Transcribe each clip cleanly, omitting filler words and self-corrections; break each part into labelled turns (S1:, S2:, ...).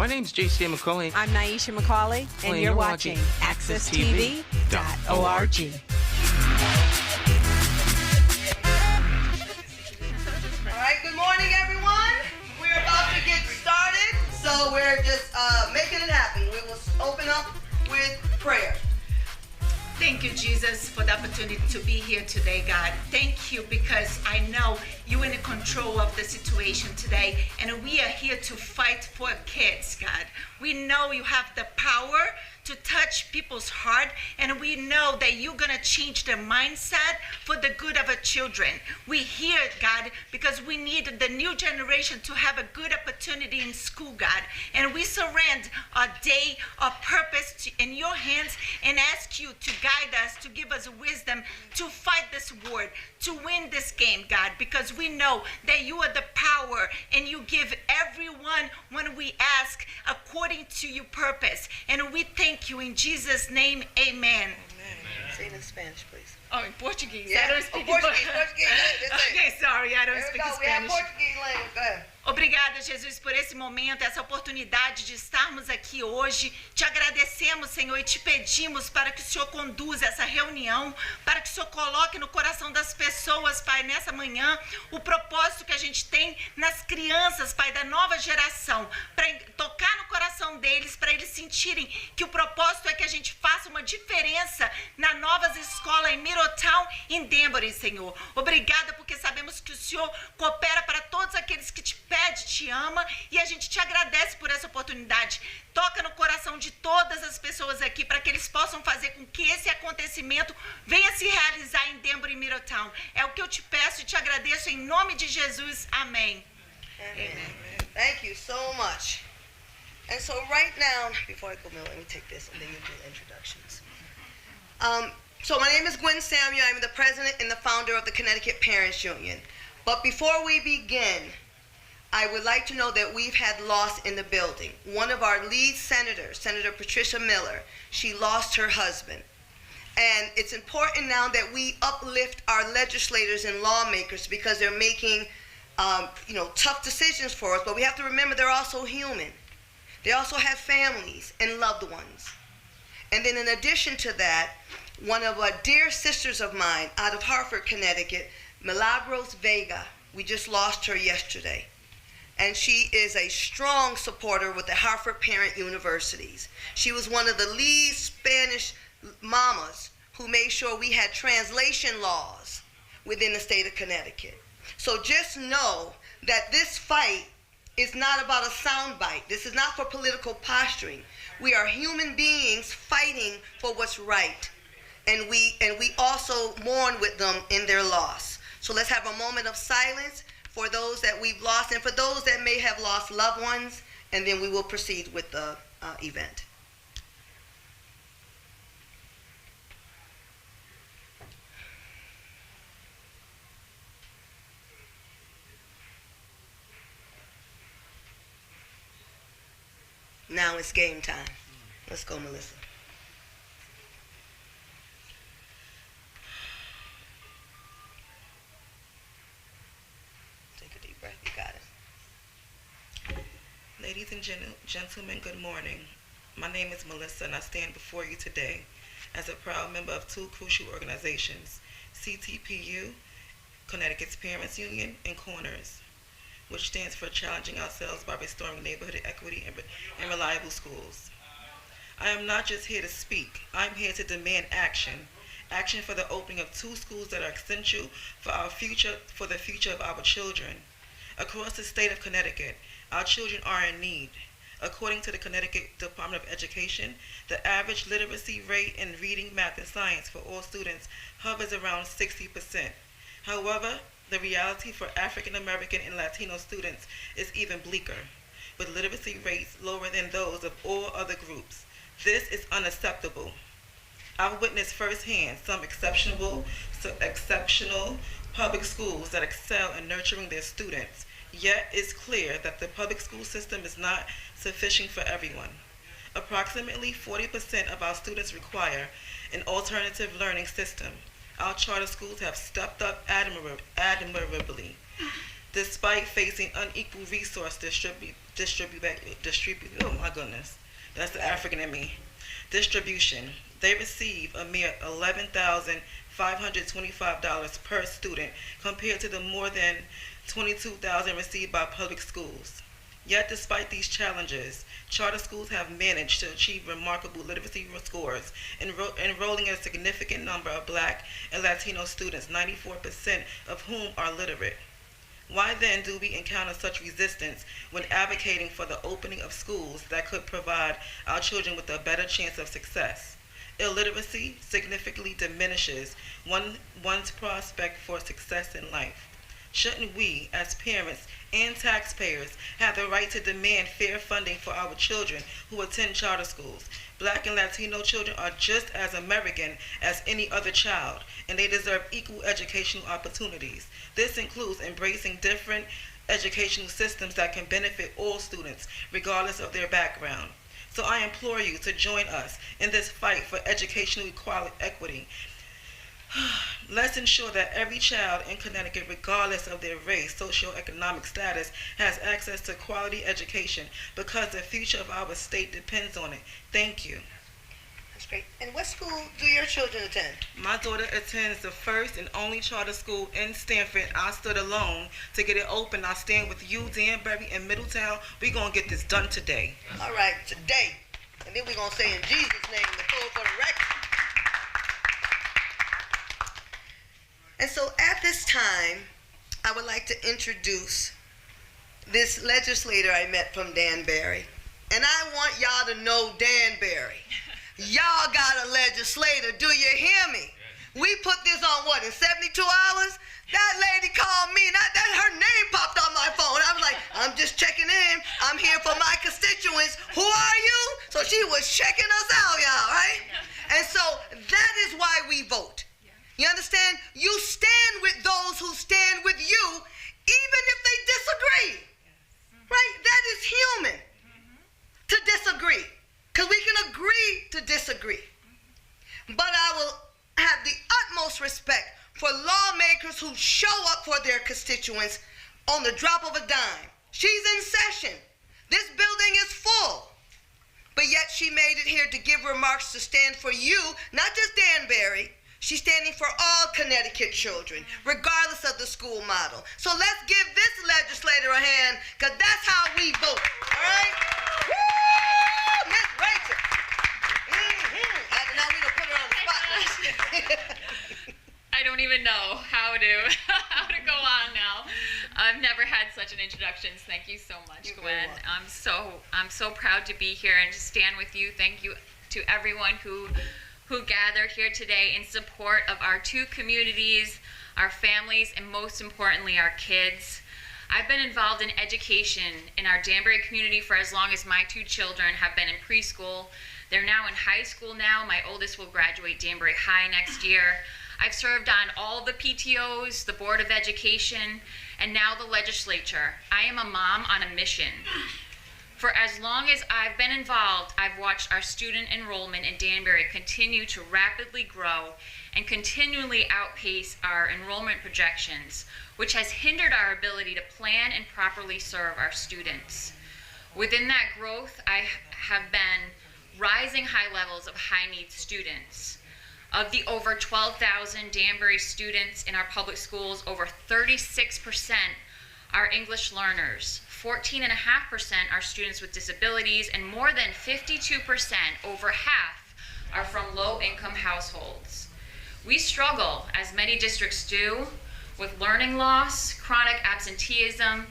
S1: My name's JC McCauley.
S2: I'm Naisha McCauley, and you're watching accesstv.org.
S3: All right, good morning, everyone. We're about to get started, so we're just making it happen. We will open up with prayer.
S4: Thank you, Jesus, for the opportunity to be here today, God. Thank you because I know you're in control of the situation today, and we are here to fight for kids, God. We know you have the power to touch people's heart, and we know that you're going to change their mindset for the good of our children. We hear, God, because we need the new generation to have a good opportunity in school, God, and we surrender our day, our purpose in your hands and ask you to guide us, to give us wisdom to fight this war, to win this game, God, because we know that you are the power and you give everyone when we ask according to your purpose. And we thank you in Jesus' name, amen.
S3: Say it in Spanish, please.
S4: Oh, in Portuguese.
S3: Yeah.
S4: I don't speak
S3: Portuguese.
S4: Okay, sorry, I don't
S3: There we
S4: speak
S3: go. We have
S4: Spanish.
S3: Portuguese language. Go ahead.
S4: Obrigada, Jesus, por esse momento, essa oportunidade de estarmos aqui hoje. Te agradecemos, Senhor, e te pedimos para que o Senhor conduza essa reunião, para que o Senhor coloque no coração das pessoas, Pai, nessa manhã, o propósito que a gente tem nas crianças, Pai, da nova geração, para tocar no coração deles, para eles sentirem que o propósito é que a gente faça uma diferença nas novas escolas em Middletown e em Danbury, Senhor. Obrigada, porque sabemos que o Senhor coopera para todos aqueles que te pede, te ama, e a gente te agradece por essa oportunidade. Toca no coração de todas as pessoas aqui para que eles possam fazer com que esse acontecimento venha se realizar em Danbury e Middletown. É o que eu te peço e te agradeço em nome de Jesus. Amém.
S3: Amen. Thank you so much. And so right now, before I go, Mel, let me take this and then you do introductions. So my name is Gwen Samuel. I'm the president and the founder of the Connecticut Parents Union. But before we begin, I would like to know that we've had loss in the building. One of our lead senators, Senator Patricia Miller, she lost her husband. And it's important now that we uplift our legislators and lawmakers because they're making tough decisions for us. But we have to remember they're also human. They also have families and loved ones. And then in addition to that, one of dear sisters of mine out of Hartford, Connecticut, Milagros Vega, we just lost her yesterday. And she is a strong supporter with the Hartford Parent Universities. She was one of the lead Spanish mamas who made sure we had translation laws within the state of Connecticut. So just know that this fight is not about a soundbite. This is not for political posturing. We are human beings fighting for what's right. And we also mourn with them in their loss. So let's have a moment of silence for those that we've lost and for those that may have lost loved ones, and then we will proceed with the event. Now it's game time. Let's go, Melissa. You got it.
S5: Ladies and gentlemen, good morning. My name is Melissa, and I stand before you today as a proud member of two crucial organizations, CTPU, Connecticut's Parents Union, and Corners, which stands for Challenging Ourselves by Restoring Neighborhood Equity and Reliable Schools. I am not just here to speak. I'm here to demand action. Action for the opening of two schools that are essential for the future of our children. Across the state of Connecticut, our children are in need. According to the Connecticut Department of Education, the average literacy rate in reading, math, and science for all students hovers around 60%. However, the reality for African American and Latino students is even bleaker, with literacy rates lower than those of all other groups. This is unacceptable. I've witnessed firsthand some exceptional public schools that excel in nurturing their students, yet it's clear that the public school system is not sufficient for everyone. Approximately 40% of our students require an alternative learning system. Our charter schools have stepped up admirably, despite facing unequal resource oh my goodness, that's the African in me. Distribution. They receive a mere $11,525 per student compared to the more than $22,000 received by public schools. Yet, despite these challenges, charter schools have managed to achieve remarkable literacy scores, enrolling a significant number of Black and Latino students, 94% of whom are literate. Why then do we encounter such resistance when advocating for the opening of schools that could provide our children with a better chance of success? Illiteracy significantly diminishes one's prospect for success in life. Shouldn't we, as parents and taxpayers, have the right to demand fair funding for our children who attend charter schools? Black and Latino children are just as American as any other child, and they deserve equal educational opportunities. This includes embracing different educational systems that can benefit all students, regardless of their background. So I implore you to join us in this fight for educational equity. Let's ensure that every child in Connecticut, regardless of their race, socioeconomic status, has access to quality education because the future of our state depends on it. Thank you.
S3: That's great. And what school do your children attend?
S5: My daughter attends the first and only charter school in Stamford. I stood alone to get it open. I stand with you, Danbury, and Middletown. We're going to get this done today.
S3: All right, today. And then we're going to say in Jesus' name, the full for the record. And so at this time, I would like to introduce this legislator I met from Danbury. And I want y'all to know Danbury. Y'all got a legislator, do you hear me? We put this on what, in 72 hours? That lady called me, her name popped on my phone. I was like, I'm just checking in. I'm here for my constituents. Who are you? So she was checking us out, y'all, right? And so that is why we vote. You understand? You stand with those who stand with you, even if they disagree. Right? That is human to disagree. Because we can agree to disagree. But I will have the utmost respect for lawmakers who show up for their constituents on the drop of a dime. She's in session. This building is full. But yet she made it here to give remarks to stand for you, not just Danbury. She's standing for all Connecticut children, regardless of the school model. So let's give this legislator a hand, because that's how we vote, all right? Woo! Miss Rachel. Now we gonna put her on the spotlight.
S1: I don't even know how to go on now. I've never had such an introduction. Thank you so much, Gwen. I'm so proud to be here and to stand with you. Thank you to everyone who gathered here today in support of our two communities, our families, and most importantly, our kids. I've been involved in education in our Danbury community for as long as my two children have been in preschool. They're now in high school now. My oldest will graduate Danbury High next year. I've served on all the PTOs, the Board of Education, and now the legislature. I am a mom on a mission. For as long as I've been involved, I've watched our student enrollment in Danbury continue to rapidly grow and continually outpace our enrollment projections, which has hindered our ability to plan and properly serve our students. Within that growth, I have been rising high levels of high-needs students. Of the over 12,000 Danbury students in our public schools, over 36% are English learners. 14.5% are students with disabilities, and more than 52%, over half, are from low-income households. We struggle, as many districts do, with learning loss, chronic absenteeism,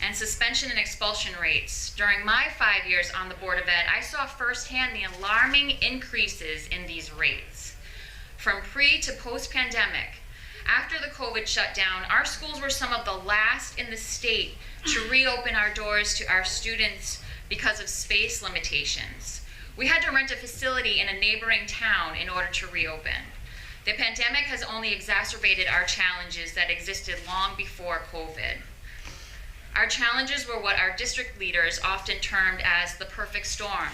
S1: and suspension and expulsion rates. During my 5 years on the Board of Ed, I saw firsthand the alarming increases in these rates. From pre to post-pandemic, after the COVID shutdown, our schools were some of the last in the state to reopen our doors to our students because of space limitations. We had to rent a facility in a neighboring town in order to reopen. The pandemic has only exacerbated our challenges that existed long before COVID. Our challenges were what our district leaders often termed as the perfect storm: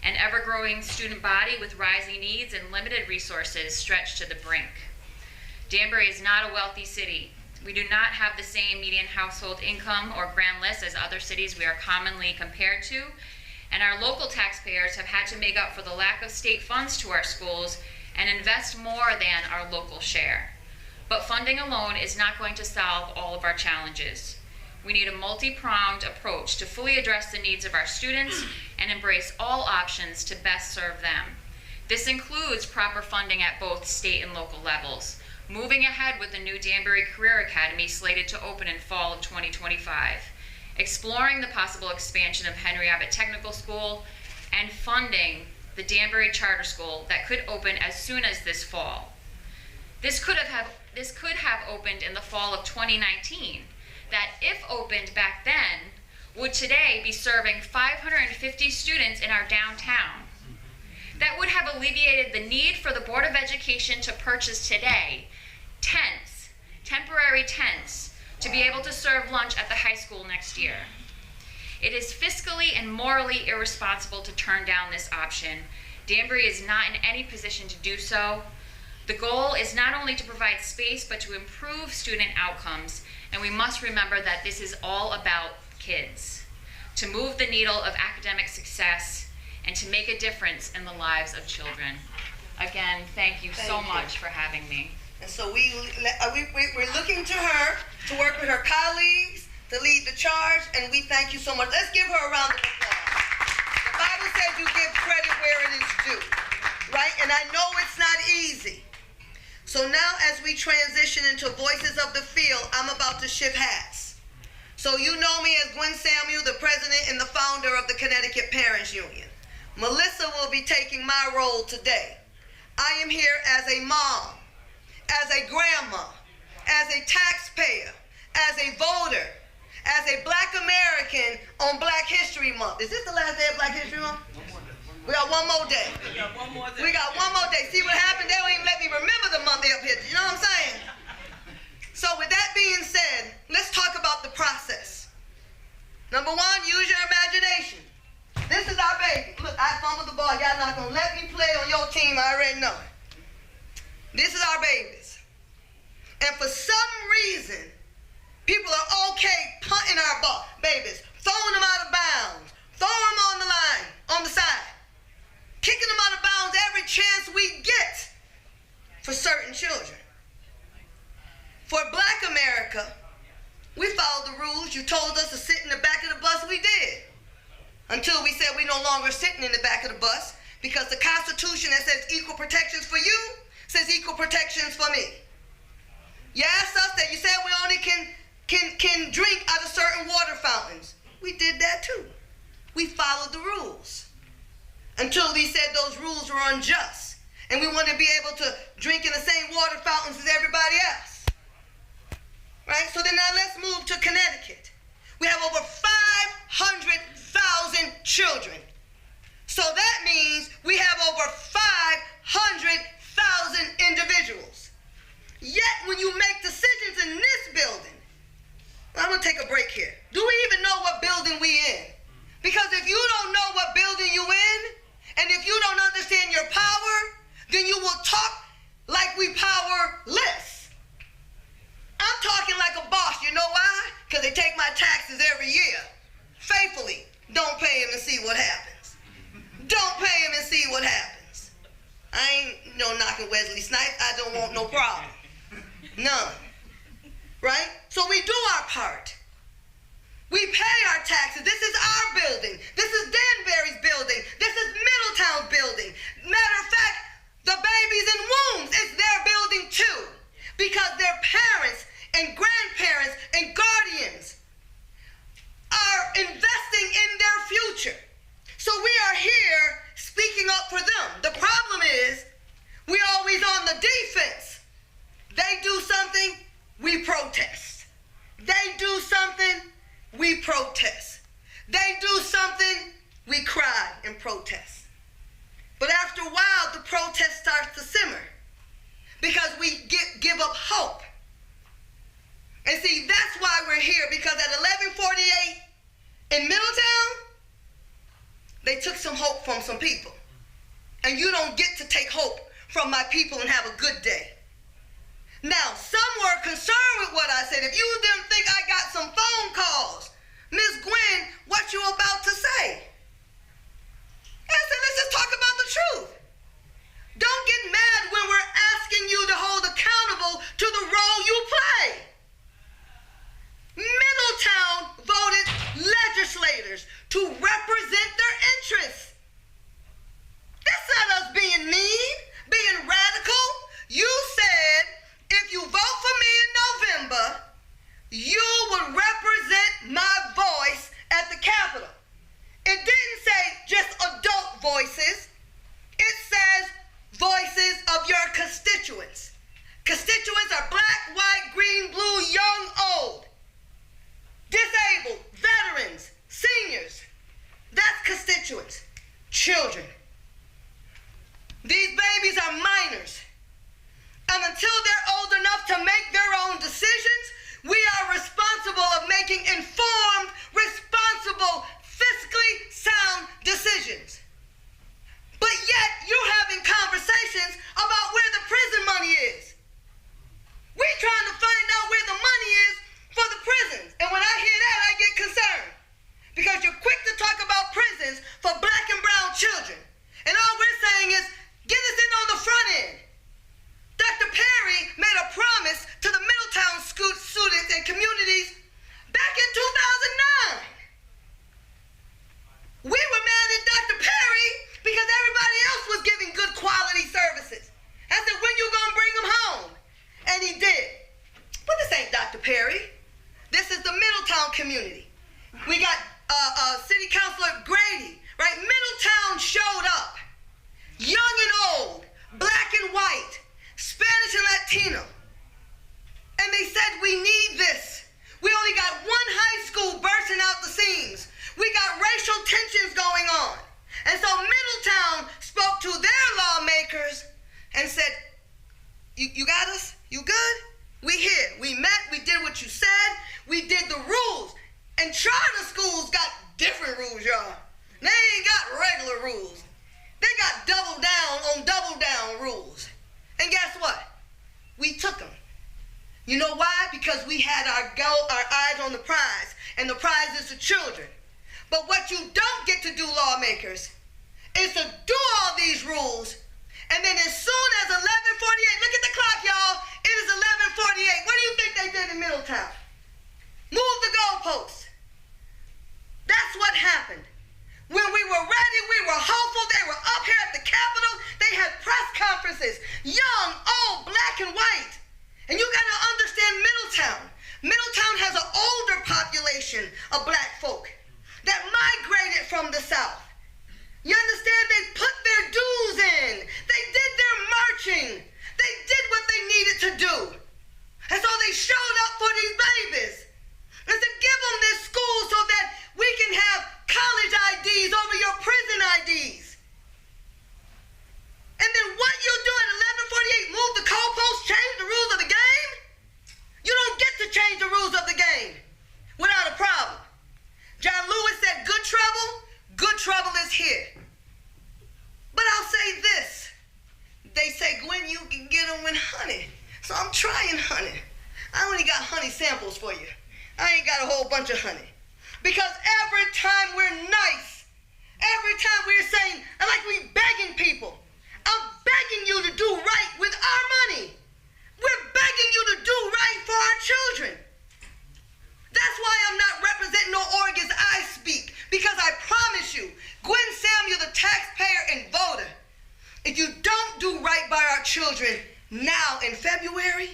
S1: an ever-growing student body with rising needs and limited resources stretched to the brink. Danbury is not a wealthy city. We do not have the same median household income or grand list as other cities we are commonly compared to, and our local taxpayers have had to make up for the lack of state funds to our schools and invest more than our local share. But funding alone is not going to solve all of our challenges. We need a multi-pronged approach to fully address the needs of our students and embrace all options to best serve them. This includes proper funding at both state and local levels, moving ahead with the new Danbury Career Academy slated to open in fall of 2025, exploring the possible expansion of Henry Abbott Technical School, and funding the Danbury Charter School that could open as soon as this fall. This could have opened in the fall of 2019, that if opened back then, would today be serving 550 students in our downtown. That would have alleviated the need for the Board of Education to purchase today tents, temporary tents, to be able to serve lunch at the high school next year. It is fiscally and morally irresponsible to turn down this option. Danbury is not in any position to do so. The goal is not only to provide space, but to improve student outcomes, and we must remember that this is all about kids, to move the needle of academic success and to make a difference in the lives of children. Again, thank you so much for having me.
S3: And so we're looking to her to work with her colleagues to lead the charge, and we thank you so much. Let's give her a round of applause. The Bible says you give credit where it is due, right? And I know it's not easy. So now as we transition into Voices of the Field, I'm about to shift hats. So you know me as Gwen Samuel, the president and the founder of the Connecticut Parents Union. Melissa will be taking my role today. I am here as a mom, as a grandma, as a taxpayer, as a voter, as a Black American on Black History Month. Is this the last day of Black History Month? We got one more day. We got one more day. See what happened? They don't even let me remember the month they up here. You know what I'm saying? So with that being said, let's talk about the process. Number one, use your imagination. This is our baby. Look, I fumbled the ball. Y'all not going to let me play on your team. I already know it. This is our babies. And for some reason, people are okay punting our ball. Babies, throwing them out of bounds, throwing them on the line, on the side, kicking them out of bounds every chance we get for certain children. For Black America, we followed the rules. You told us to sit in the back of the bus, we did. Until we said we no longer sitting in the back of the bus because the Constitution that says equal protections for you says equal protections for me. You asked us that, you said we only can drink out of certain water fountains. We did that too. We followed the rules until we said those rules were unjust and we want to be able to drink in the same water fountains as everybody else. Right? So then now let's move to Connecticut. We have over 500,000 children. So that means we have over 500,000 individuals. Yet when you make decisions in this building, I'm going to take a break here. Do we even know what building we in? Because if you don't know what building you in, and if you don't understand your power, then you will talk like we powerless. I'm talking like a boss. You know why? Because they take my taxes every year. Faithfully. Don't pay him and see what happens. Don't pay him and see what happens. I ain't knocking Wesley Snipes. I don't want no problem. None. Right? So we do our part. We pay our taxes. This is our building. This is Danbury's building. This is Middletown's building. Matter of fact, the babies in wombs, it's their building too. Because their parents and grandparents and guardians are investing in their future. So we are here speaking up for them. The problem is we're always on the defense. They do something, we protest. They do something, we protest. They do something, we cry and protest. But after a while, the protest starts to simmer because we give up hope. And see, that's why we're here, because at 1148 in Middletown, they took some hope from some people. And you don't get to take hope from my people and have a good day. Now, some were concerned with what I said. If you didn't think I got some phone calls, Miss Gwen, what you about to say? I said, let's just talk about the truth. Don't get mad when we're asking you to hold accountable to the role you play. Middletown voted legislators to represent their interests. That's not us being mean, being radical. You said if you vote for me in November, you would represent my voice at the Capitol. It didn't say just adult voices. It says voices of your constituents. Constituents are black, white, green, blue, young, old, disabled, veterans, seniors. That's constituents. Children. These babies are minors. And until they're old enough to make their own decisions, we are responsible of making informed, responsible, fiscally sound decisions. But yet, you're having conversations about where the prison money is. We're trying to find out where the money is for the prisons. And when I hear that, I get concerned. Because you're quick to talk about prisons for black and brown children. And all we're saying is, get us in on the front end. Dr. Perry made a promise to the Middletown students and communities back in 2009. We were mad at Dr. Perry because everybody else was giving good quality services. I said, when you gonna bring them home? And he did. But this ain't Dr. Perry. This is the Middletown community. We got City Councilor Grady, right? Middletown showed up. Young and old, black and white, Spanish and Latino. And they said, we need this. We only got one high school bursting out the seams. We got racial tensions going on. And so Middletown spoke to their lawmakers and said, you got us? You good? We here. We met. We did what you said. We did the rules. And charter schools got different rules, y'all. They ain't got regular rules. They got double down rules. And guess what? We took them. You know why? Because we had our eyes on the prize, and the prize is the children. But what you don't get to do, lawmakers, is to do all these rules, and then as soon as 11:48, look at the clock, y'all, it is 11:48. What do you think they did in Middletown? Move the goalposts. That's what happened. When we were ready, we were hopeful. They were up here at the Capitol. They had press conferences, young, old, black, and white. And you got to understand Middletown. Middletown has an older population of black folk that migrated from the South. You understand? They put their dues in. They did their marching. They did what they needed to do. And so they showed up for these babies. And said, give them this school so that we can have college IDs over your prison IDs. And then what you do at 11:48, move the goalposts, change the rules of the game? You don't get to change the rules of the game without a problem. John Lewis said, good trouble is here. But I'll say this. They say, Gwen, you can get them with honey. So I'm trying honey. I only got honey samples for you. I ain't got a whole bunch of honey. Because every time we're nice, every time we're saying, like we begging people, I'm begging you to do right with our money. We're begging you to do right for our children. That's why I'm not representing no Oregon's I speak. Because I promise you, Gwen Samuel, the taxpayer and voter, if you don't do right by our children now in February,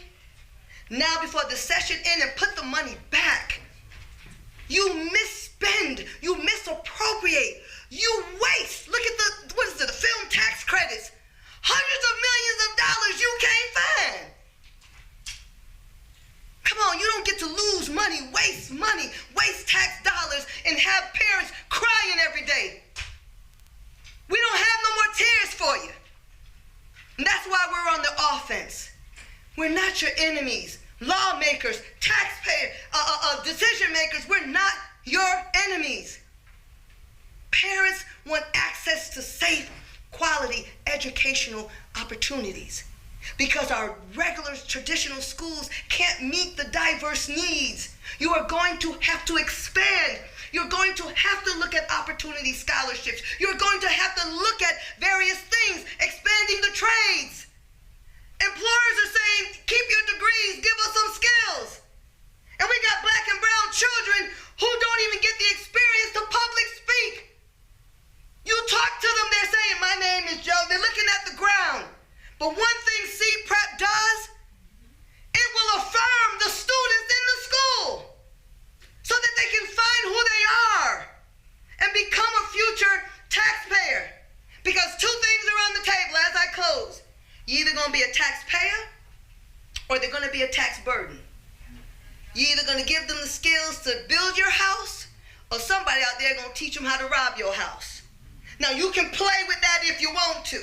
S3: now before the session ends, and put the money back, you misspend, you misappropriate, you waste. Look at the film tax credits. Hundreds of millions of dollars you can't find. Come on, you don't get to lose money, waste tax dollars, and have parents crying every day. We don't have no more tears for you. And that's why we're on the offense. We're not your enemies. Lawmakers, taxpayers, decision makers, we're not your enemies. Parents want access to safe, quality educational opportunities. because our regular traditional schools can't meet the diverse needs. You are going to have to expand. You're going to have to look at opportunity scholarships. You're going to have to look at various things, expanding the trades. Employers are saying, keep your degrees, give us some skills. And we got black and brown children who don't even get the experience to public speak. You talk to them, they're saying, my name is Joe. They're looking at the ground. But one thing CPrep does, it will affirm the students in the school so that they can find who they are and become a future taxpayer. Because two things are on the table as I close. You're either going to be a taxpayer or they're going to be a tax burden. You're either going to give them the skills to build your house or somebody out there going to teach them how to rob your house. Now, you can play with that if you want to.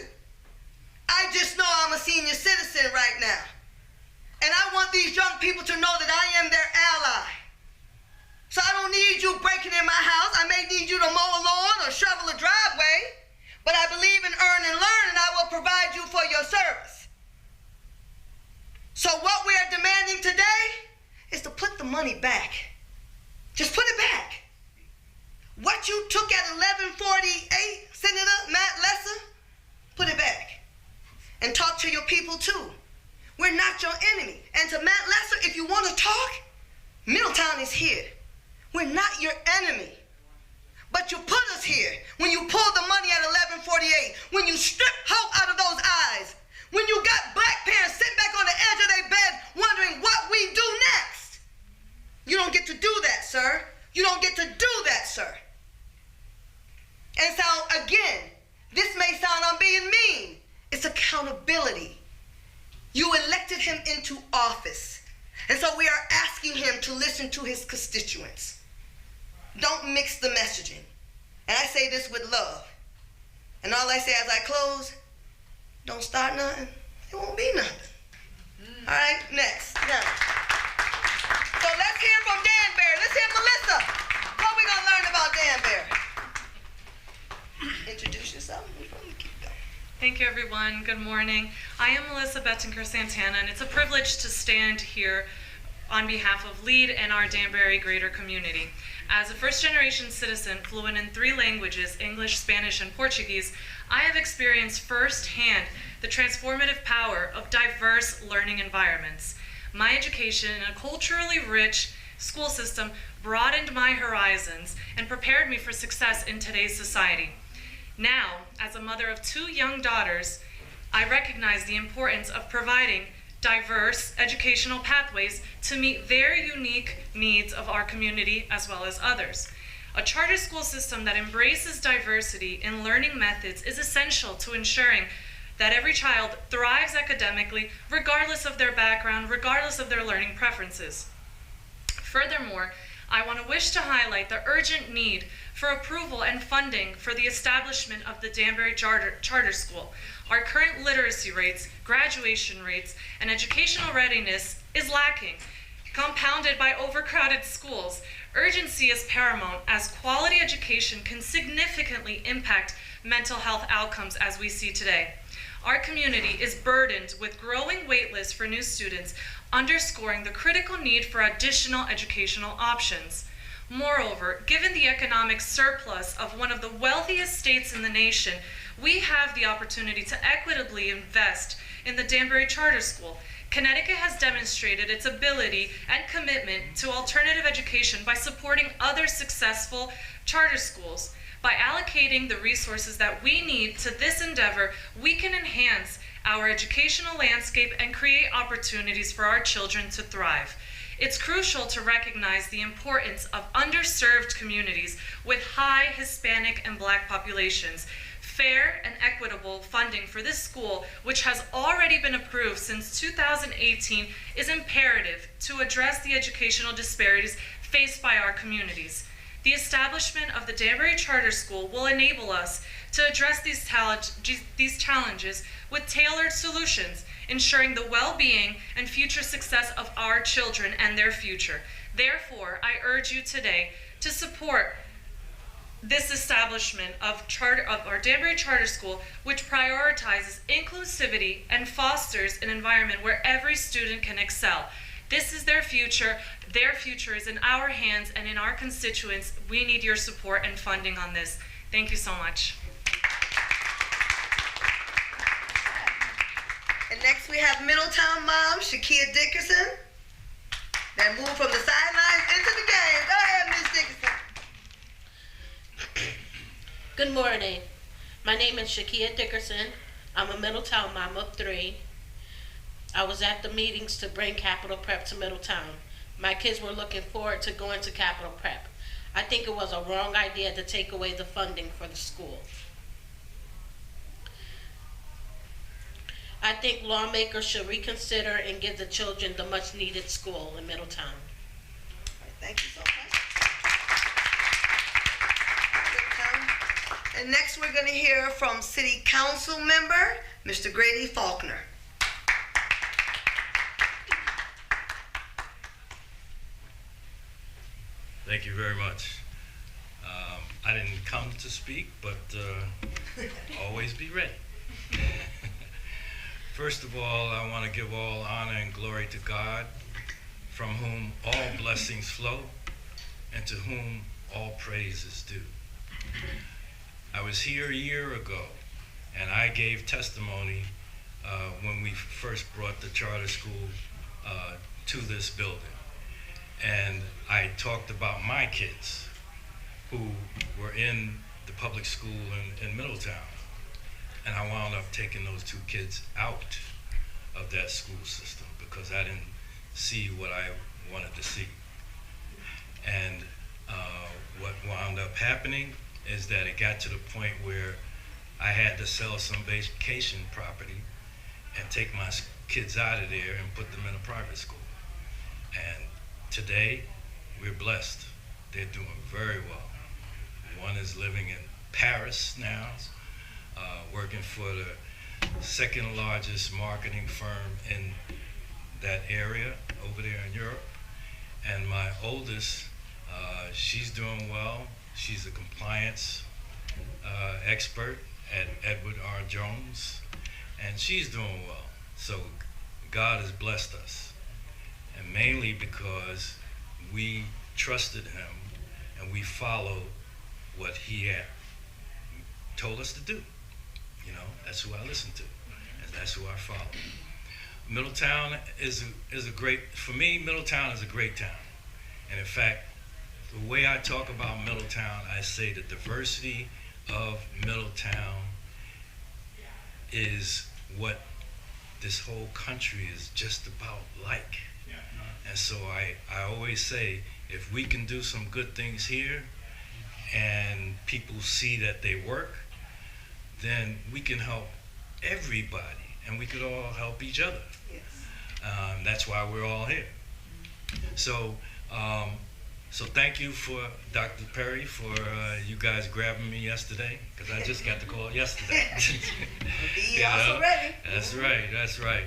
S3: I just know I'm a senior citizen right now. And I want these young people to know that I am their ally. So I don't need you breaking in my house. I may need you to mow a lawn or shovel a driveway. But I believe in earn and learn, and I will provide you for your service. So what we are demanding today is to put the money back. Just put it back. What you took at 1148, Senator Matt Lesser, put it back. And talk to your people too. We're not your enemy. And to Matt Lesser, if you want to talk, Middletown is here. We're not your enemy. But you put us here when you pulled the money at 1148, when you stripped hope out of those eyes, when you got black parents sitting back on the edge of their bed wondering what we do next. You don't get to do that, sir. You don't get to do that, sir. And so, again, this may sound I'm being mean. It's accountability. You elected him into office. And so we are asking him to listen to his constituents. Don't mix the messaging. And I say this with love. And all I say as I close, don't start nothing, it won't be nothing. All right, next. Now, so let's hear from Danbury. Let's hear Melissa. What are we going to learn about Danbury? Introduce yourself.
S6: Thank you, everyone. Good morning. I am Melissa Bettenker-Santana, and it's a privilege to stand here on behalf of LEAD and our Danbury greater community. As a first-generation citizen fluent in 3 languages, English, Spanish, and Portuguese, I have experienced firsthand the transformative power of diverse learning environments. My education in a culturally rich school system broadened my horizons and prepared me for success in today's society. Now, as a mother of 2 young daughters, I recognize the importance of providing diverse educational pathways to meet their unique needs of our community as well as others. A charter school system that embraces diversity in learning methods is essential to ensuring that every child thrives academically regardless of their background, regardless of their learning preferences. Furthermore, I want to wish to highlight the urgent need for approval and funding for the establishment of the Danbury Charter School. Our current literacy rates, graduation rates, and educational readiness is lacking, compounded by overcrowded schools. Urgency is paramount as quality education can significantly impact mental health outcomes as we see today. Our community is burdened with growing wait lists for new students, underscoring the critical need for additional educational options. Moreover, given the economic surplus of one of the wealthiest states in the nation, we have the opportunity to equitably invest in the Danbury Charter School. Connecticut has demonstrated its ability and commitment to alternative education by supporting other successful charter schools. By allocating the resources that we need to this endeavor, we can enhance our educational landscape and create opportunities for our children to thrive. It's crucial to recognize the importance of underserved communities with high Hispanic and Black populations. Fair and equitable funding for this school, which has already been approved since 2018, is imperative to address the educational disparities faced by our communities. The establishment of the Danbury Charter School will enable us to address these challenges with tailored solutions, ensuring the well-being and future success of our children and their future. Therefore, I urge you today to support this establishment of our Danbury Charter School, which prioritizes inclusivity and fosters an environment where every student can excel. This is their future. Their future is in our hands and in our constituents. We need your support and funding on this. Thank you so much.
S3: And next we have Middletown mom, Shakia Dickerson, that moved from the sidelines into the game. Go ahead, Ms. Dickerson.
S7: Good morning. My name is Shakia Dickerson. I'm a Middletown mom of 3. I was at the meetings to bring Capital Prep to Middletown. My kids were looking forward to going to Capital Prep. I think it was a wrong idea to take away the funding for the school. I think lawmakers should reconsider and give the children the much needed school in Middletown.
S3: All right, thank you so much. And next we're going to hear from City Council member, Mr. Grady Faulkner.
S8: Thank you very much. I didn't come to speak, but always be ready. First of all, I want to give all honor and glory to God, from whom all blessings flow, and to whom all praise is due. I was here a year ago, and I gave testimony when we first brought the charter school to this building. And I talked about my kids who were in the public school in Middletown. And I wound up taking those 2 kids out of that school system because I didn't see what I wanted to see. And what wound up happening is that it got to the point where I had to sell some vacation property and take my kids out of there and put them in a private school. And today, we're blessed. They're doing very well. One is living in Paris now, working for the second largest marketing firm in that area over there in Europe. And my oldest, she's doing well. She's a compliance expert at Edward R. Jones, and she's doing well. So God has blessed us, and mainly because we trusted him and we followed what he had told us to do. You know, that's who I listen to, and that's who I follow. Middletown is a great, for me, Middletown is a great town. And in fact, the way I talk about Middletown, I say the diversity of Middletown is what this whole country is just about like. And so I always say, if we can do some good things here and people see that they work, then we can help everybody and we could all help each other.
S3: Yes.
S8: That's why we're all here. So thank you for Dr. Perry for you guys grabbing me yesterday, because I just got the call yesterday.
S3: Be also ready.
S8: That's right, that's right.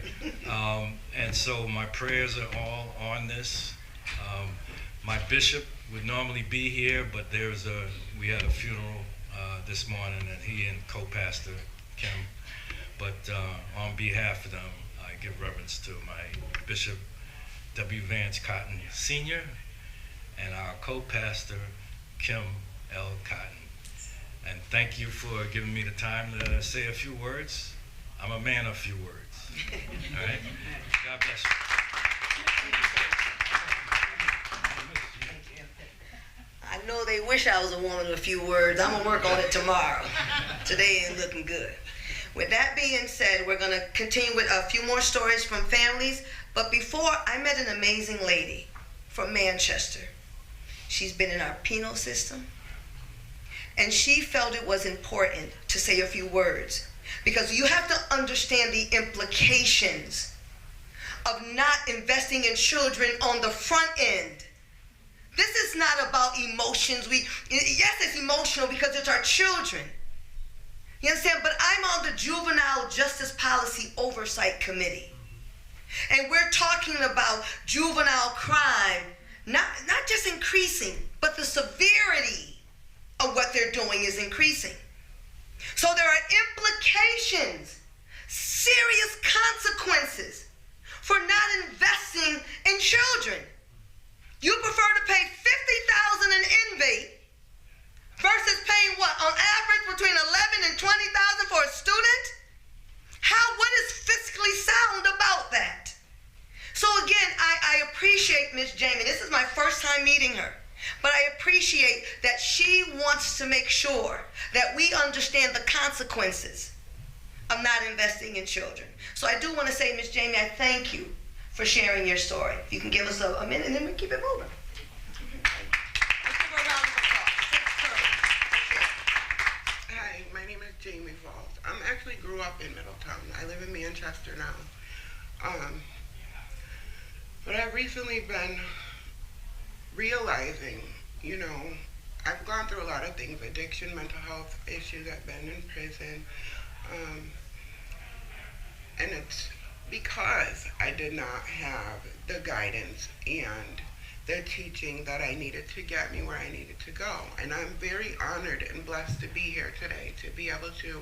S8: And so my prayers are all on this. My bishop would normally be here, but we had a funeral this morning, and he and co-pastor Kim. But on behalf of them, I give reverence to my Bishop W. Vance Cotton Sr. and our co-pastor Kim L. Cotton. And thank you for giving me the time to say a few words. I'm a man of few words. All right? God bless you.
S3: I know they wish I was a woman of a few words. I'm gonna work on it tomorrow. Today ain't looking good. With that being said, we're gonna continue with a few more stories from families. But before, I met an amazing lady from Manchester. She's been in our penal system. And she felt it was important to say a few words, because you have to understand the implications of not investing in children on the front end. This is not about emotions. Yes, it's emotional because it's our children. You understand? But I'm on the Juvenile Justice Policy Oversight Committee. And we're talking about juvenile crime, not just increasing, but the severity of what they're doing is increasing. So there are implications, serious consequences for not investing in children. You prefer to pay $50,000 in in-rate versus paying what, on average between $11,000 and $20,000 for a student? What is fiscally sound about that? So again, I appreciate Miss Jamie. This is my first time meeting her. But I appreciate that she wants to make sure that we understand the consequences of not investing in children. So I do want to say, Miss Jamie, I thank you for sharing your story. If you can give us a minute and then we keep it moving.
S9: Hi, my name is Jamie Falls. I actually grew up in Middletown. I live in Manchester now. But I've recently been realizing, I've gone through a lot of things, addiction, mental health issues. I've been in prison. And it's because I did not have the guidance and the teaching that I needed to get me where I needed to go. And I'm very honored and blessed to be here today, to be able to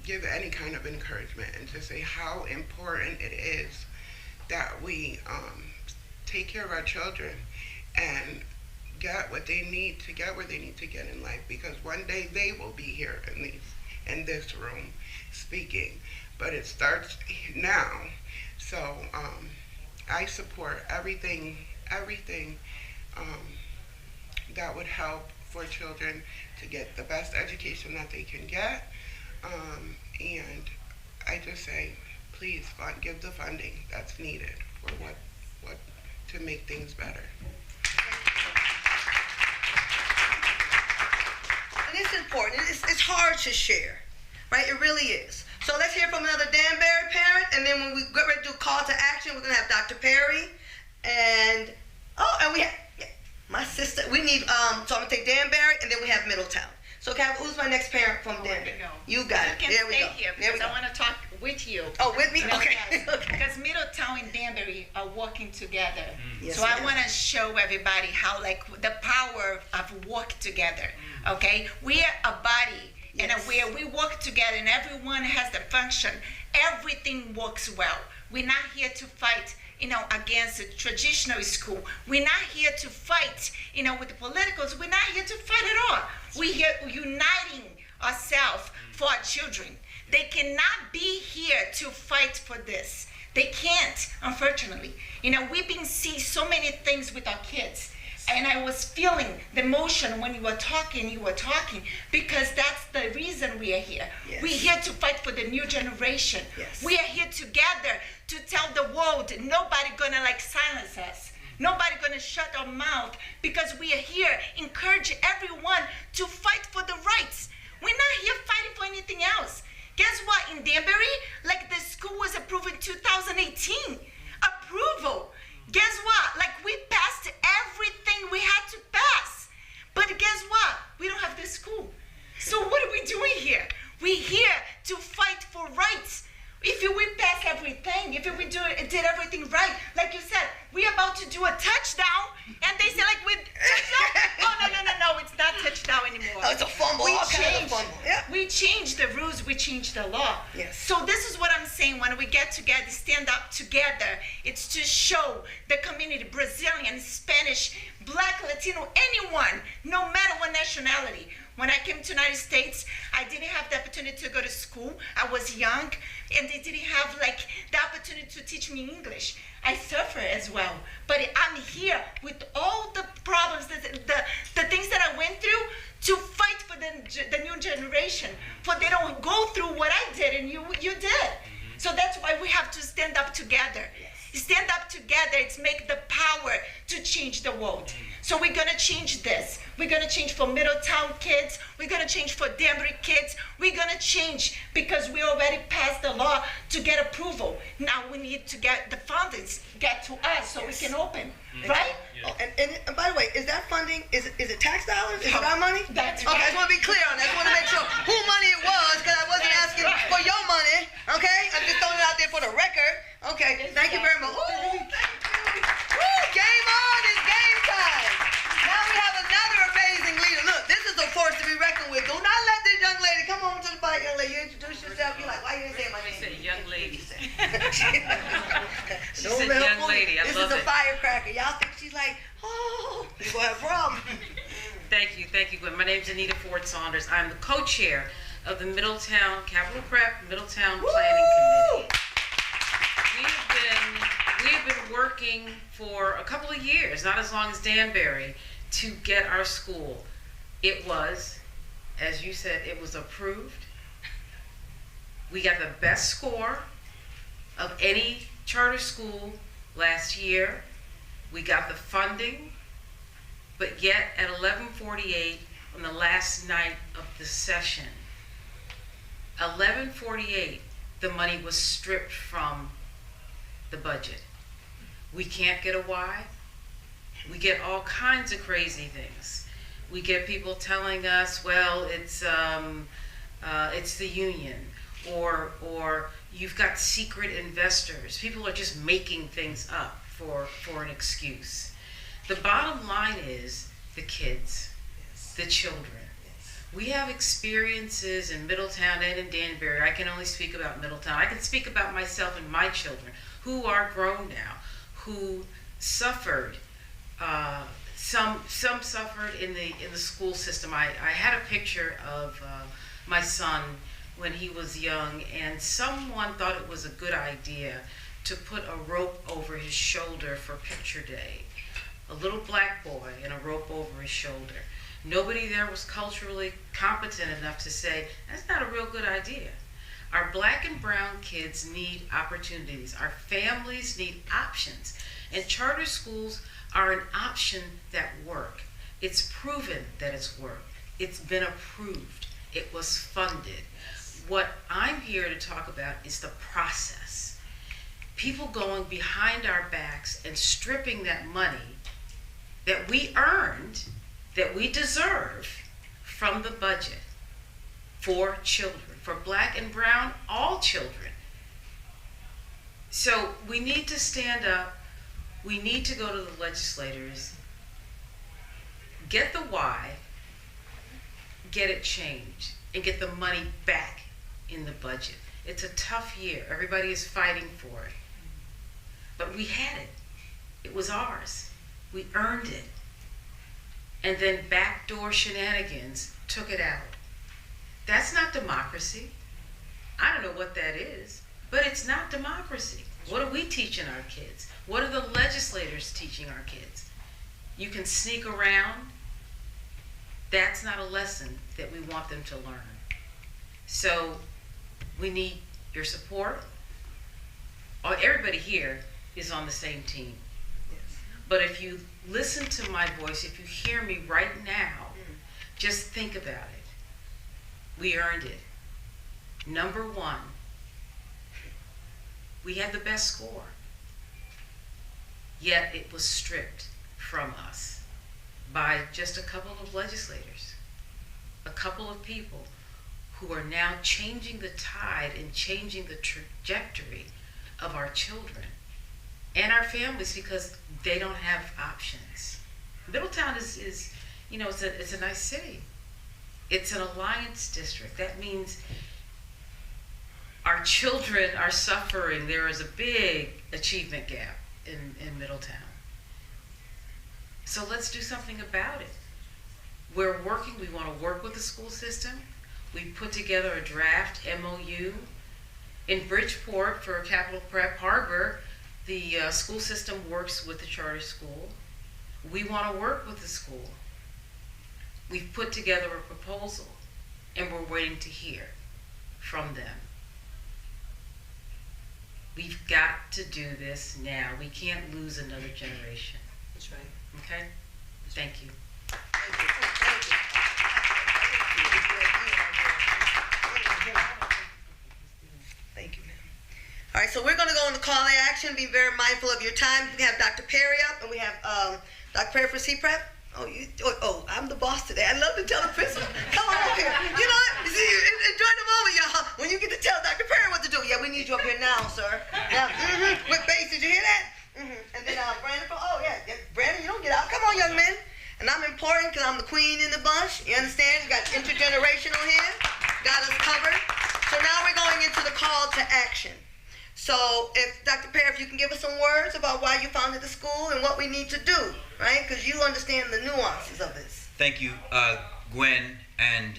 S9: give any kind of encouragement and to say how important it is that we take care of our children and get what they need to get where they need to get in life, because one day they will be here in this room speaking, but it starts now. So I support everything that would help for children to get the best education that they can get, and I just say, please give the funding that's needed for what to make things better.
S3: And it's important. It's hard to share, right? It really is. So let's hear from another Danbury parent, and then when we get ready to do call to action, we're gonna have Dr. Perry, and we have my sister. We need so I'm gonna take Danbury, and then we have Middletown. So who's my next parent from Danbury? You got it. There we go.
S4: Here because I want to talk with you.
S3: Oh, with me? Okay.
S4: Because Middletown and Danbury are working together.
S3: Yes,
S4: so I want to show everybody how the power of work together. Okay, we are a body, and where we work together, and everyone has the function. Everything works well. We're not here to fight, against the traditional school. We're not here to fight, with the politicals. We're not here to fight at all. We're here uniting ourselves for our children. They cannot be here to fight for this. They can't, unfortunately. We've been seeing so many things with our kids. And I was feeling the emotion when you were talking, because that's the reason we are here.
S3: Yes.
S4: We're here to fight for the new generation.
S3: Yes.
S4: We are here together to tell the world nobody gonna silence us. Nobody gonna shut our mouth, because we are here encourage everyone to fight for the rights. We're not here fighting for anything else. Guess what? In Danbury, the school was approved in 2018. Approval. Guess what? We passed everything we had to pass. But guess what? We don't have this school. So what are we doing here? We're here to fight for rights. If we pass everything, if we did everything right, like you said, we're about to do a touchdown, and they say we touchdown. Oh no, it's not touchdown anymore.
S3: Oh, it's a fumble.
S4: We changed the rules, we changed the law.
S3: Yes.
S4: So this is what I'm saying. When we get together, stand up together, it's to show the community, Brazilian, Spanish, Black, Latino, anyone, no matter what nationality. When I came to the United States, I didn't have the opportunity to go to school. I was young, and they didn't have the opportunity to teach me English. I suffer as well. But I'm here with all the problems, the things that I went through, to fight for the new generation, for they don't go through what I did and you did. So that's why we have to stand up together. Stand up together. It's make the power to change the world. So we're gonna change this. We're gonna change for Middletown kids. We're gonna change for Danbury kids. We're gonna change because we already passed the law to get approval. Now we need to get the fundings get to us so we can open, right?
S3: Oh, and by the way, is that funding? Is it tax dollars? Is it our money?
S4: That's
S3: okay.
S4: right.
S3: I just want to be clear on that. I just want to make sure who money it was, because I wasn't asking for your money. Okay, I'm just throwing it out there for the record. Okay, thank you very much. Ooh, game on! It's game time. Now we have another amazing leader.
S6: She's a young lady. I
S3: this
S6: love
S3: is a
S6: it.
S3: firecracker. Y'all think she's like, oh, you're going to have a problem.
S10: Thank you, Gwen. My name's Anita Ford Saunders. I'm the co-chair of the Middletown Capital Prep Middletown Planning Committee. We have been working for a couple of years, not as long as Danbury, to get our school. It was, as you said, it was approved. We got the best score of any charter school last year. We got the funding, but yet at 11:48 on the last night of the session, 11:48, the money was stripped from the budget. We can't get a why. We get all kinds of crazy things. We get people telling us, well, it's the union, or you've got secret investors. People are just making things up for an excuse. The bottom line is the kids, the children. We have experiences in Middletown and in Danbury. I can only speak about Middletown. I can speak about myself and my children, who are grown now, who suffered. Some suffered in the school system. I had a picture of my son when he was young, and someone thought it was a good idea to put a rope over his shoulder for picture day. A little black boy and a rope over his shoulder. Nobody there was culturally competent enough to say, that's not a real good idea. Our black and brown kids need opportunities. Our families need options. And charter schools are an option that work. It's proven that it's worked. It's been approved. It was funded. What I'm here to talk about is the process. People going behind our backs and stripping that money that we earned, that we deserve from the budget for children, for black and brown, all children. So we need to stand up. We need to go to the legislators, get the why, get it changed, and get the money back in the budget. It's a tough year. Everybody is fighting for it. But we had it. It was ours. We earned it. And then backdoor shenanigans took it out. That's not democracy. I don't know what that is, but it's not democracy. What are we teaching our kids? What are the legislators teaching our kids? You can sneak around. That's not a lesson that we want them to learn. So we need your support. Everybody here is on the same team. But if you listen to my voice, if you hear me right now, just think about it. We earned it. Number one, we had the best score. Yet it was stripped from us by just a couple of legislators, a couple of people who are now changing the tide and changing the trajectory of our children and our families because they don't have options. Middletown is you know, it's a nice city. It's an alliance district. That means our children are suffering. There is a big achievement gap in Middletown. So let's do something about it. We're working, we want to work with the school system. We put together a draft MOU. In Bridgeport for Capital Prep Harbor, the school system works with the charter school. We want to work with the school. We've put together a proposal and we're waiting to hear from them. We've got to do this now. We can't lose another generation.
S3: That's right.
S10: Okay? Thank you.
S3: Thank you, ma'am. All right, so we're going to go on the call to action. Be very mindful of your time. We have Dr. Perry up, and we have Dr. Perry for CPREP. I'm the boss today. I love to tell the principal. Come on up here. You know what? See, enjoy the moment, y'all. When you get to tell Dr. Perry what to do. Yeah, we need you up here now, sir. Now, with bass, did you hear that? And then Brandon, Brandon, you don't get out. Come on, young man. And I'm important because I'm the queen in the bunch. You understand? You got intergenerational here. Got us covered. So now we're going into the call to action. So if Dr. Perry, if you can give us some words about why you founded the school and what we need to do, right? Because you understand the nuances of this.
S11: Thank you, Gwen and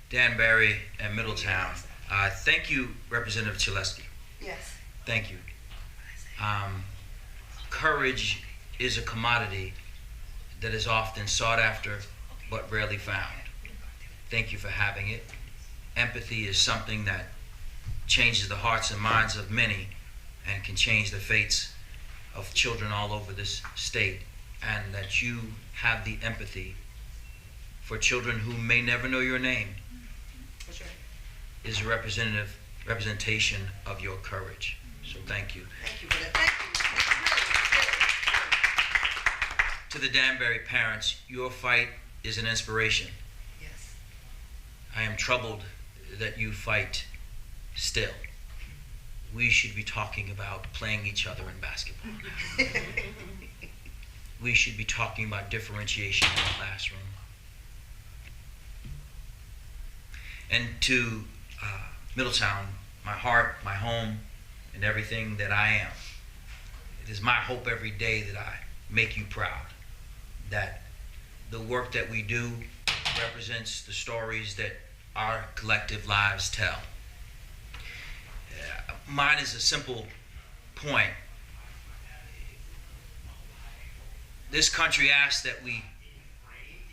S11: Danbury and Middletown. Thank you, Representative Chaleski.
S3: Yes.
S11: Thank you. Courage is a commodity that is often sought after but rarely found. Thank you for having it. Empathy is something that changes the hearts and minds of many and can change the fates of children all over this state, and that you have the empathy for children who may never know your name.
S3: That's right.
S11: Is a representation of your courage. So thank you.
S3: Thank you for that. Thank you.
S11: To the Danbury parents, your fight is an inspiration.
S3: Yes.
S11: I am troubled that you fight still. We should be talking about playing each other in basketball. We should be talking about differentiation in the classroom. And to Middletown, my heart, my home, and everything that I am, it is my hope every day that I make you proud, that the work that we do represents the stories that our collective lives tell. Mine is a simple point. This country asks that we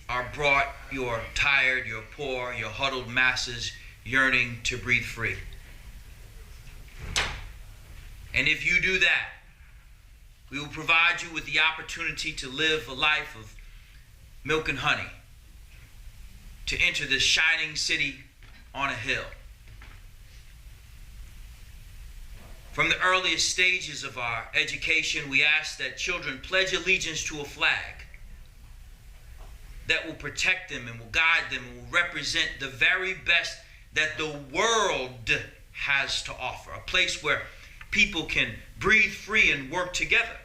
S11: are brought, you're tired, you're poor, you're huddled masses yearning to breathe free. And if you do that, we will provide you with the opportunity to live a life of milk and honey, to enter this shining city on a hill. From the earliest stages of our education, we ask that children pledge allegiance to a flag that will protect them and will guide them and will represent the very best that the world has to offer, a place where people can breathe free and work together.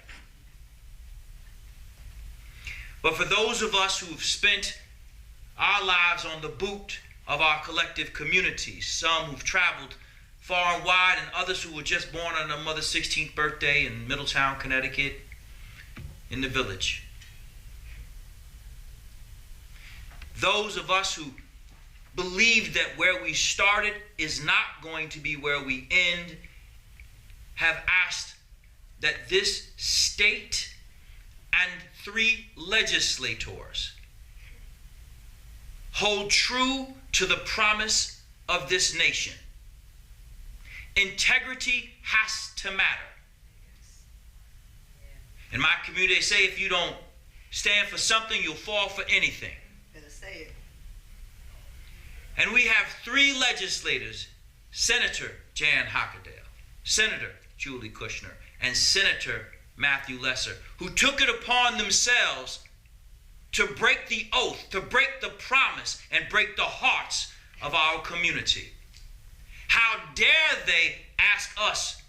S11: But for those of us who have spent our lives on the boot of our collective communities, some who've traveled far and wide and others who were just born on their mother's 16th birthday in Middletown, Connecticut, in the village. Those of us who believe that where we started is not going to be where we end have asked that this state and 3 legislators hold true to the promise of this nation. Integrity has to matter. In my community, they say if you don't stand for something, you'll fall for anything.
S3: Better say it.
S11: And we have 3 legislators, Senator Jan Hockedale, Senator Julie Kushner, and Senator Matthew Lesser, who took it upon themselves to break the oath, to break the promise, and break the hearts of our community. How dare they ask us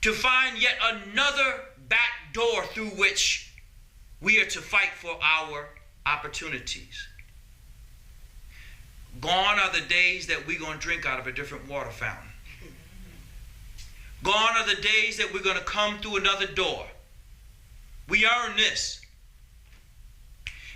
S11: to find yet another back door through which we are to fight for our opportunities? Gone are the days that we're going to drink out of a different water fountain. Gone are the days that we're going to come through another door. We earn this.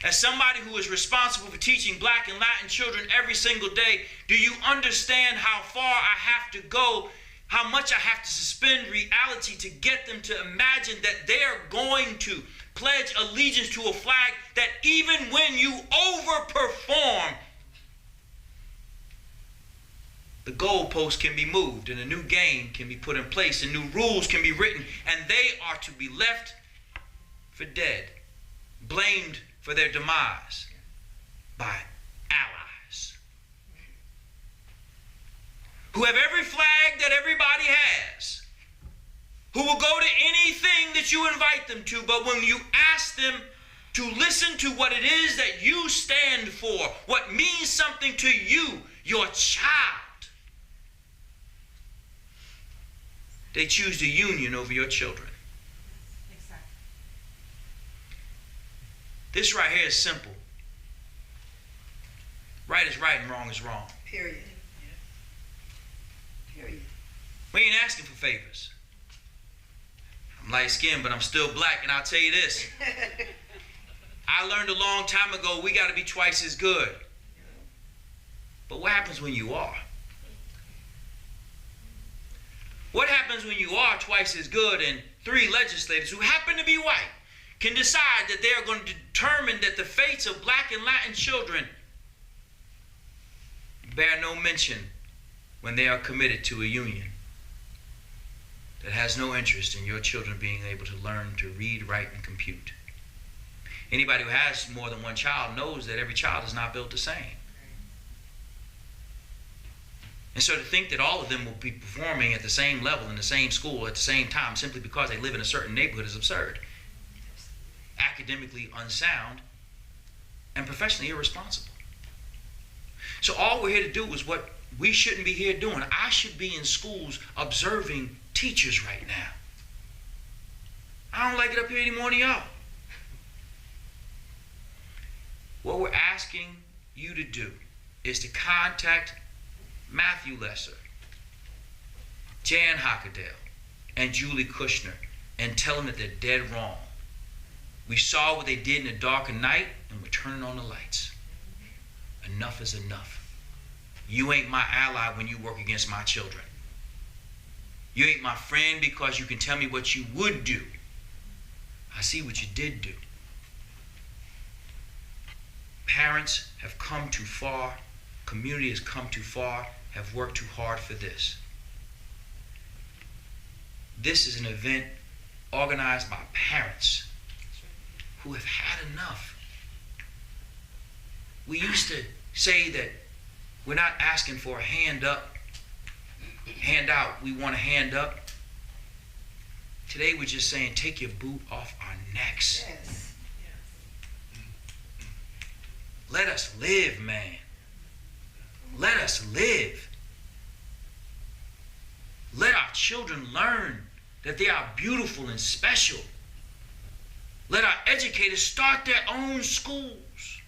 S11: As somebody who is responsible for teaching Black and Latin children every single day, do you understand how far I have to go, how much I have to suspend reality to get them to imagine that they're going to pledge allegiance to a flag that even when you overperform, the goalpost can be moved and a new game can be put in place and new rules can be written, and they are to be left for dead, blamed for their demise by allies who have every flag that everybody has, who will go to anything that you invite them to, but when you ask them to listen to what it is that you stand for, what means something to you, your child, they choose the union over your children. This right here is simple. Right is right and wrong is wrong.
S3: Period. Period.
S11: We ain't asking for favors. I'm light skinned, but I'm still black, and I'll tell you this. I learned a long time ago we got to be twice as good. But what happens when you are? What happens when you are twice as good and 3 legislators who happen to be white can decide that they are going to determine that the fates of black and Latin children bear no mention when they are committed to a union that has no interest in your children being able to learn to read, write, and compute? Anybody who has more than one child knows that every child is not built the same. And so to think that all of them will be performing at the same level in the same school at the same time simply because they live in a certain neighborhood is absurd, academically unsound, and professionally irresponsible. So all we're here to do is what we shouldn't be here doing. I should be in schools observing teachers right now. I don't like it up here any more than y'all. What we're asking you to do is to contact Matthew Lesser, Jan Hockadale, and Julie Kushner and tell them that they're dead wrong. We saw what they did in the dark of night, and we're turning on the lights. Enough is enough. You ain't my ally when you work against my children. You ain't my friend because you can tell me what you would do. I see what you did do. Parents have come too far. Community has come too far, have worked too hard for this. This is an event organized by parents who have had enough. We used to say that we're not asking for a hand up, hand out. We want a hand up. Today we're just saying take your boot off our necks.
S3: Yes.
S11: Let us live, man. Let us live. Let our children learn that they are beautiful and special. Let our educators start their own schools.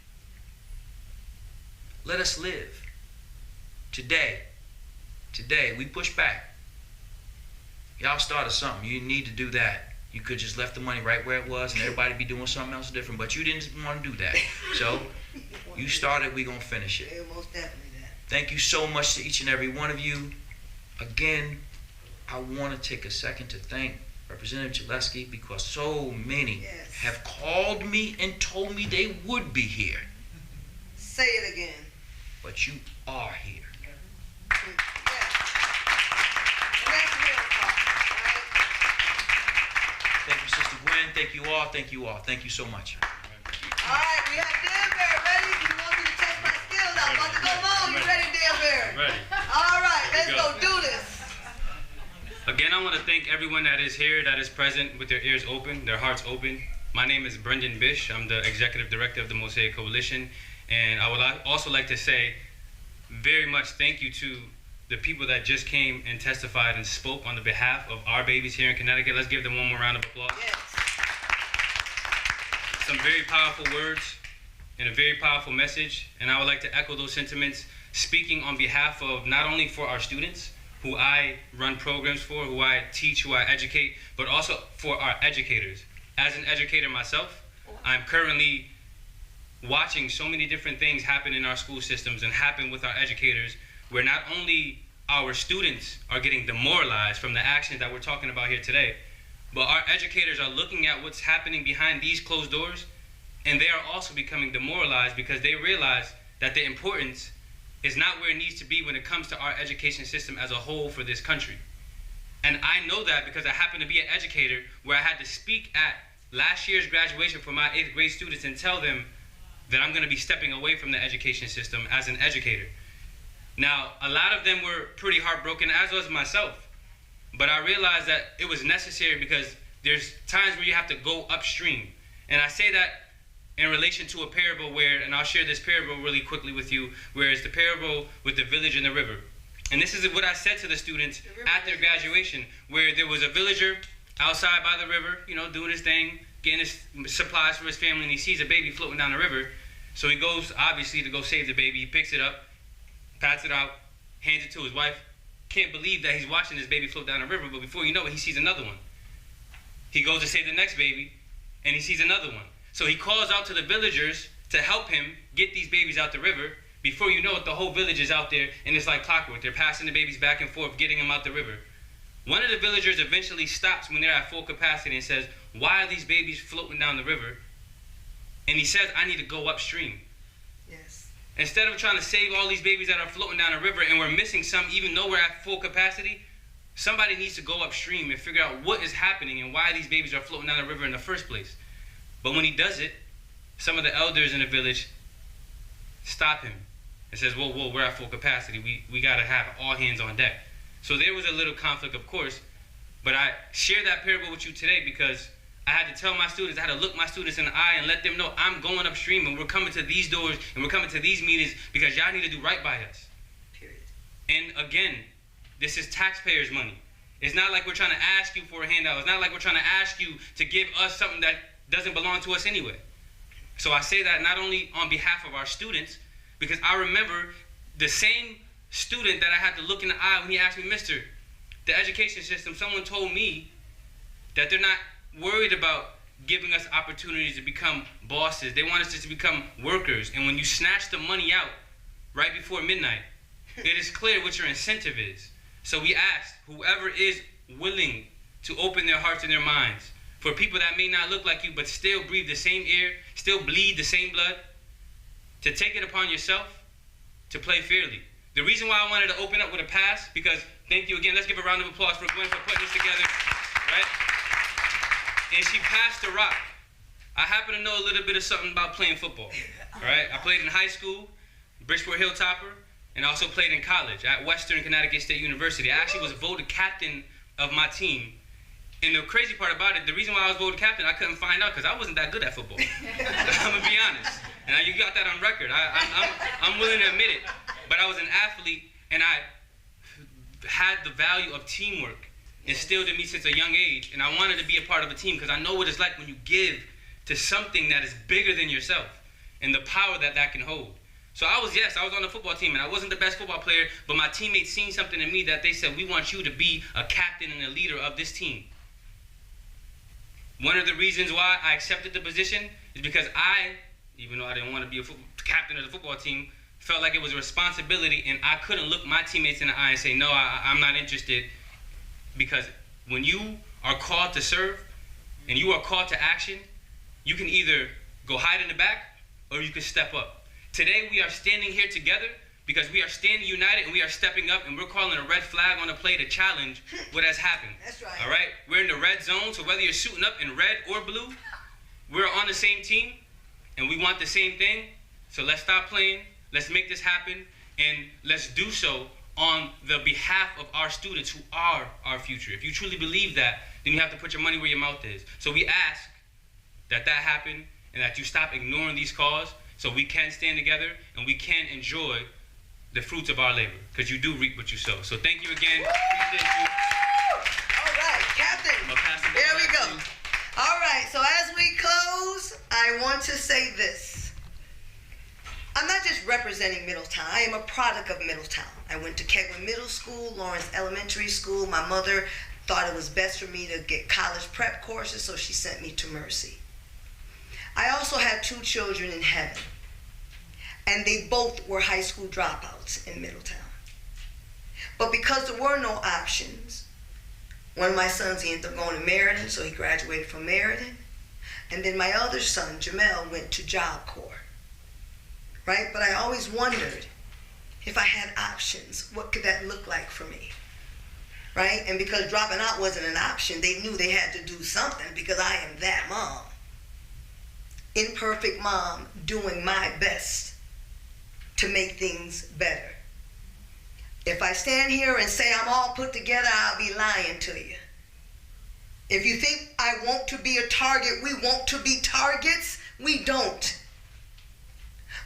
S11: Let us live. Today, we push back. Y'all started something. You didn't need to do that. You could just left the money right where it was and everybody be doing something else different, but you didn't want to do that. So, you started, we're going to finish it.
S3: Yeah, most definitely that.
S11: Thank you so much to each and every one of you. Again, I want to take a second to thank Representative Gillespie because so many have called me and told me they would be here.
S3: Say it again.
S11: But you are here.
S3: Yes. And that's real talk, right?
S11: Thank you, Sister Gwen. Thank you all. Thank you all. Thank you so much.
S3: All right, we have Danbury ready. You want me to test my skills? I'm about to go long. You ready, Danbury?
S12: Ready.
S3: All right, let's go do this.
S12: Again, I want to thank everyone that is here, that is present with their ears open, their hearts open. My name is Brendan Bish. I'm the Executive Director of the Mosaic Coalition. And I would also like to say very much thank you to the people that just came and testified and spoke on the behalf of our babies here in Connecticut. Let's give them one more round of applause.
S3: Yes.
S12: Some very powerful words and a very powerful message. And I would like to echo those sentiments, speaking on behalf of not only for our students, who I run programs for, who I teach, who I educate, but also for our educators. As an educator myself, I'm currently watching so many different things happen in our school systems and happen with our educators, where not only our students are getting demoralized from the actions that we're talking about here today, but our educators are looking at what's happening behind these closed doors, and they are also becoming demoralized because they realize that the importance is not where it needs to be when it comes to our education system as a whole for this country. And I know that because I happen to be an educator where I had to speak at last year's graduation for my 8th grade students and tell them that I'm going to be stepping away from the education system as an educator. Now, a lot of them were pretty heartbroken, as was myself. But I realized that it was necessary because there's times where you have to go upstream. And I say that in relation to a parable where, and I'll share this parable really quickly with you, where it's the parable with the village and the river. And this is what I said to the students at their graduation, where there was a villager outside by the river, you know, doing his thing, getting his supplies for his family, and he sees a baby floating down the river. So he goes, obviously, to go save the baby. He picks it up, pats it out, hands it to his wife, can't believe that he's watching this baby float down the river, but before you know it, he sees another one. He goes to save the next baby, and he sees another one. So he calls out to the villagers to help him get these babies out the river. Before you know it, the whole village is out there, and it's like clockwork. They're passing the babies back and forth, getting them out the river. One of the villagers eventually stops when they're at full capacity and says, "Why are these babies floating down the river?" And he says, "I need to go upstream."
S3: Yes.
S12: Instead of trying to save all these babies that are floating down the river and we're missing some even though we're at full capacity, somebody needs to go upstream and figure out what is happening and why these babies are floating down the river in the first place. But when he does it, some of the elders in the village stop him and says, whoa, we're at full capacity. We got to have all hands on deck. So there was a little conflict, of course, but I share that parable with you today because I had to tell my students, I had to look my students in the eye and let them know I'm going upstream and we're coming to these doors and we're coming to these meetings because y'all need to do right by us.
S3: Period.
S12: And again, this is taxpayers' money. It's not like we're trying to ask you for a handout. It's not like we're trying to ask you to give us something that doesn't belong to us anyway. So I say that not only on behalf of our students, because I remember the same student that I had to look in the eye when he asked me, "Mister, the education system," someone told me that they're not worried about giving us opportunities to become bosses. They want us to become workers. And when you snatch the money out right before midnight, it is clear what your incentive is. So we ask whoever is willing to open their hearts and their minds for people that may not look like you but still breathe the same air, still bleed the same blood, to take it upon yourself to play fairly. The reason why I wanted to open up with a pass, because thank you again, let's give a round of applause for Gwen for putting this together, right? And she passed the rock. I happen to know a little bit of something about playing football, right? I played in high school, Bridgeport Hilltopper, and also played in college at Western Connecticut State University. I actually was voted captain of my team. And the crazy part about it, the reason why I was voted captain, I couldn't find out because I wasn't that good at football. I'm gonna be honest. And you got that on record. I'm willing to admit it. But I was an athlete, and I had the value of teamwork instilled in me since a young age. And I wanted to be a part of a team because I know what it's like when you give to something that is bigger than yourself and the power that that can hold. So I was on the football team, and I wasn't the best football player, but my teammates seen something in me that they said, "We want you to be a captain and a leader of this team." One of the reasons why I accepted the position is because I, even though I didn't want to be a captain of the football team, felt like it was a responsibility, and I couldn't look my teammates in the eye and say, "No, I'm not interested," because when you are called to serve and you are called to action, you can either go hide in the back or you can step up. Today we are standing here together because we are standing united and we are stepping up, and we're calling a red flag on the play to challenge what has happened.
S3: That's right.
S12: All right? We're in the red zone, so whether you're suiting up in red or blue, we're on the same team and we want the same thing. So let's stop playing, let's make this happen, and let's do so on the behalf of our students who are our future. If you truly believe that, then you have to put your money where your mouth is. So we ask that happen and that you stop ignoring these calls so we can stand together and we can enjoy the fruits of our labor, because you do reap what you sow. So thank you again. Appreciate you.
S3: All right, Captain. There we go. All right, so as we close, I want to say this. I'm not just representing Middletown. I am a product of Middletown. I went to Kegwin Middle School, Lawrence Elementary School. My mother thought it was best for me to get college prep courses, so she sent me to Mercy. I also had 2 children in heaven, and they both were high school dropouts in Middletown. But because there were no options, one of my sons, he ended up going to Meriden, so he graduated from Meriden. And then my other son, Jamel, went to Job Corps, right? But I always wondered if I had options, what could that look like for me, right? And because dropping out wasn't an option, they knew they had to do something because I am that mom. Imperfect mom doing my best to make things better. If I stand here and say I'm all put together, I'll be lying to you. If you think I want to be a target, we want to be targets, we don't.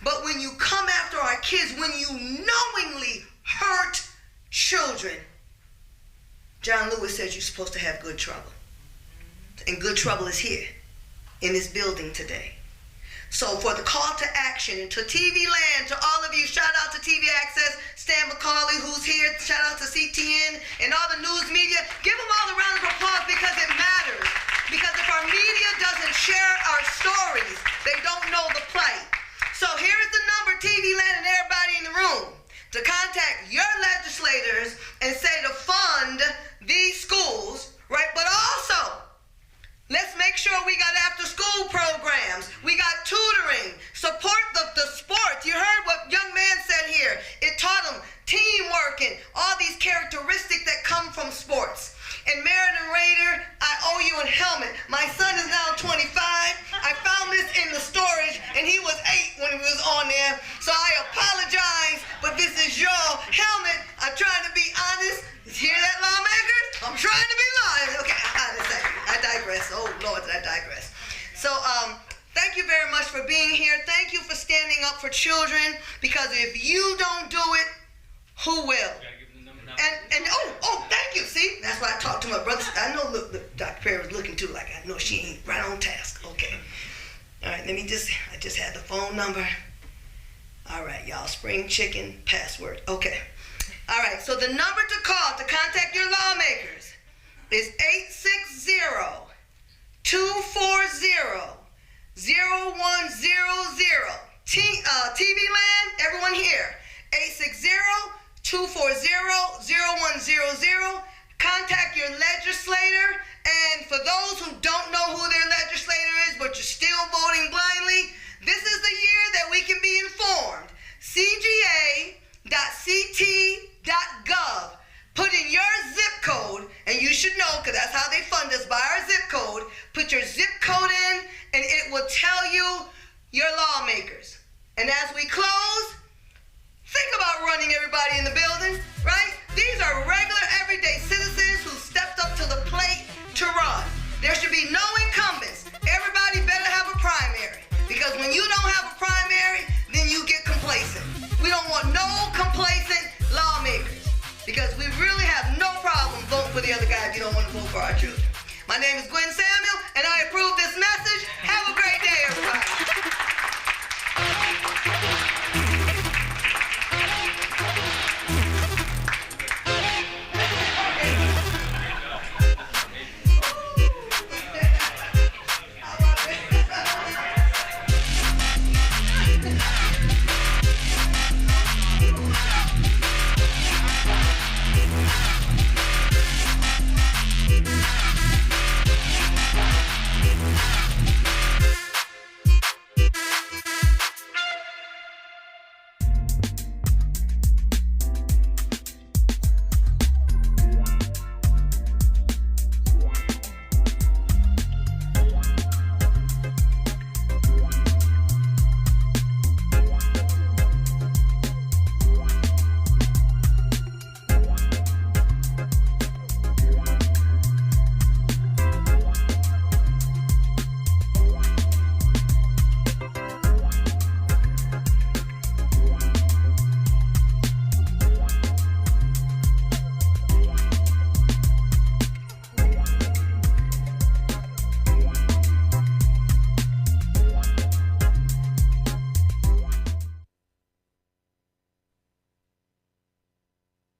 S3: But when you come after our kids, when you knowingly hurt children, John Lewis says you're supposed to have good trouble. And good trouble is here in this building today. So for the call to action and to TV land, to all of you, shout out to TV Access, Stan McCauley, who's here, shout out to CTN, media, give them all a round of applause because it matters. Because if our media doesn't share our stories, they don't know the plight. So here's the number, TV Land and everybody in the room, to contact your legislators and say to fund these schools, right? But also, let's make sure we got after-school programs. We got tutoring. Support the sports. You heard what young man said here. It taught them teamwork and all these characteristics that come from sports. And Meriden Raider, I owe you a helmet. My son is now 25. I found this in the storage, and he was 8 when he was on there. So I apologize, but this is your helmet. I'm trying to be honest. Hear that, lawmakers? I'm trying to be honest. Okay, I digress. Oh, Lord, did I digress. So, thank you very much for being here. Thank you for standing up for children, because if you don't do it, who will? And thank you. See, that's why I talked to my brother. I know, look, Dr. Perry was looking too, like I know she ain't right on task. Okay. All right, I just had the phone number. All right, y'all, spring chicken password. Okay. All right, so the number to call to contact your lawmakers is 860-240-0100. TV Land, everyone here, 860-240-0100. Contact your legislator, and for those who don't know who their legislator is, but you're still voting blindly, this is the year that we can be informed. CGA.ct.gov. Put in your zip code, and you should know, because that's how they fund us, by our zip code. Put your zip code in, and it will tell you your lawmakers. And as we close, think about running everybody in the building, right? These are regular, everyday citizens who stepped up to the plate to run. There should be no incumbents. Everybody better have a primary, because when you don't have a primary, then you get complacent. We don't want no complacent lawmakers, because we really have no problem voting for the other guy if you don't want to vote for our children. My name is Gwen Samuel, and I approve this message. Have a great day, everybody.